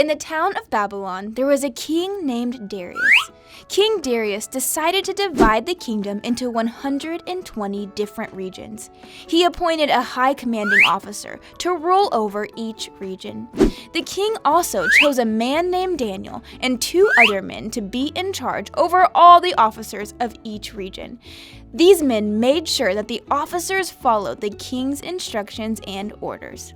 In the town of Babylon, there was a king named Darius. King Darius decided to divide the kingdom into 120 different regions. He appointed a high commanding officer to rule over each region. The king also chose a man named Daniel and 2 other men to be in charge over all the officers of each region. These men made sure that the officers followed the king's instructions and orders.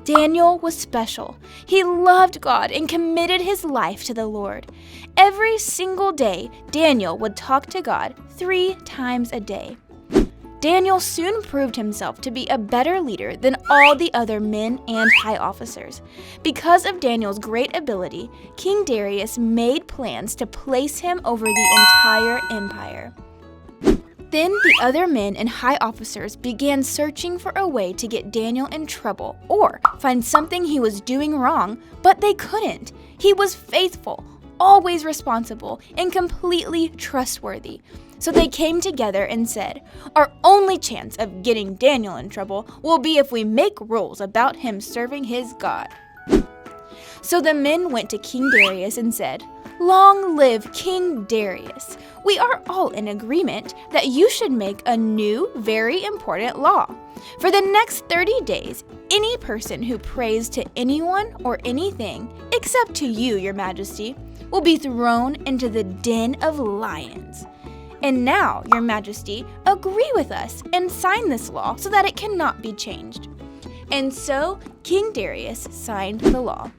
Daniel was special. He loved God and committed his life to the Lord. Every single day, Daniel would talk to God 3 times a day. Daniel soon proved himself to be a better leader than all the other men and high officers. Because of Daniel's great ability, King Darius made plans to place him over the entire empire. Then the other men and high officers began searching for a way to get Daniel in trouble or find something he was doing wrong, but they couldn't. He was faithful, always responsible, and completely trustworthy. So they came together and said, "Our only chance of getting Daniel in trouble will be if we make rules about him serving his God." So the men went to King Darius and said, "Long live King Darius! We are all in agreement that you should make a new, very important law. For the next 30 days, any person who prays to anyone or anything, except to you, your majesty, will be thrown into the den of lions. And now, your majesty, agree with us and sign this law so that it cannot be changed." And so King Darius signed the law.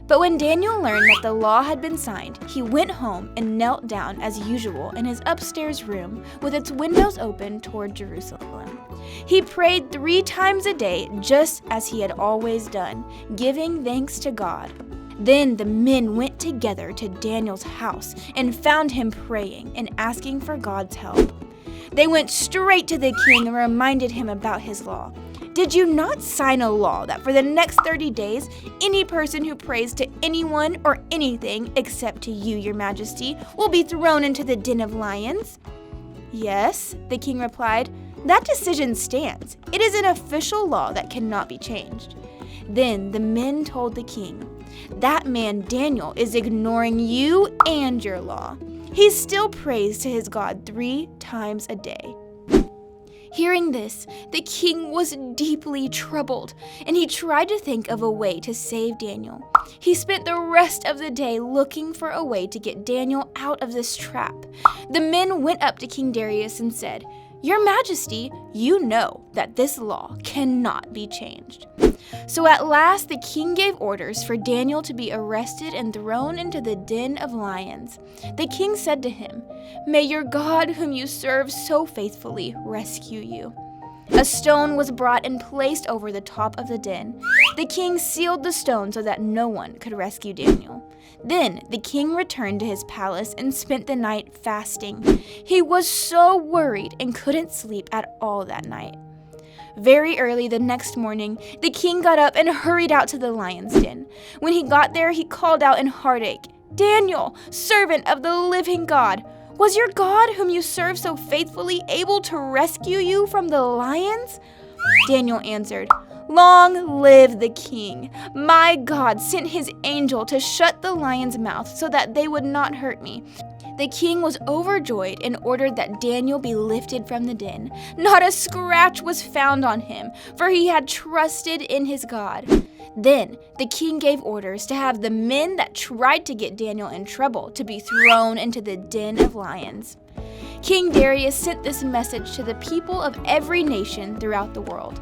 But when Daniel learned that the law had been signed, he went home and knelt down as usual in his upstairs room with its windows open toward Jerusalem. He prayed 3 times a day just as he had always done, giving thanks to God. Then the men went together to Daniel's house and found him praying and asking for God's help. They went straight to the king and reminded him about his law. "Did you not sign a law that for the next 30 days, any person who prays to anyone or anything except to you, your majesty, will be thrown into the den of lions?" "Yes," the king replied. "That decision stands. It is an official law that cannot be changed." Then the men told the king, "That man Daniel is ignoring you and your law. He still prays to his God 3 times a day." Hearing this, the king was deeply troubled, and he tried to think of a way to save Daniel. He spent the rest of the day looking for a way to get Daniel out of this trap. The men went up to King Darius and said, "Your Majesty, you know that this law cannot be changed." So at last the king gave orders for Daniel to be arrested and thrown into the den of lions. The king said to him, "May your God, whom you serve so faithfully, rescue you." A stone was brought and placed over the top of the den. The king sealed the stone so that no one could rescue Daniel. Then the king returned to his palace and spent the night fasting. He was so worried and couldn't sleep at all that night. Very early the next morning, the king got up and hurried out to the lion's den. When he got there, he called out in heartache, "Daniel, servant of the living God, was your God, whom you serve so faithfully, able to rescue you from the lions?" Daniel answered, "Long live the king! My God sent his angel to shut the lion's mouth so that they would not hurt me." The king was overjoyed and ordered that Daniel be lifted from the den. Not a scratch was found on him, for he had trusted in his God. Then the king gave orders to have the men that tried to get Daniel in trouble to be thrown into the den of lions. King Darius sent this message to the people of every nation throughout the world.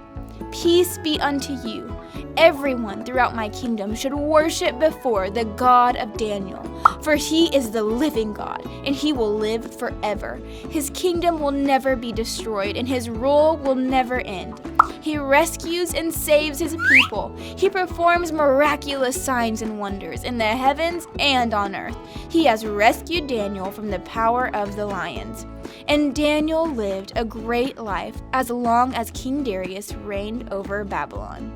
"Peace be unto you. Everyone throughout my kingdom should worship before the God of Daniel, for he is the living God, and he will live forever. His kingdom will never be destroyed, and his rule will never end. He rescues and saves his people. He performs miraculous signs and wonders in the heavens and on earth. He has rescued Daniel from the power of the lions." And Daniel lived a great life as long as King Darius reigned over Babylon.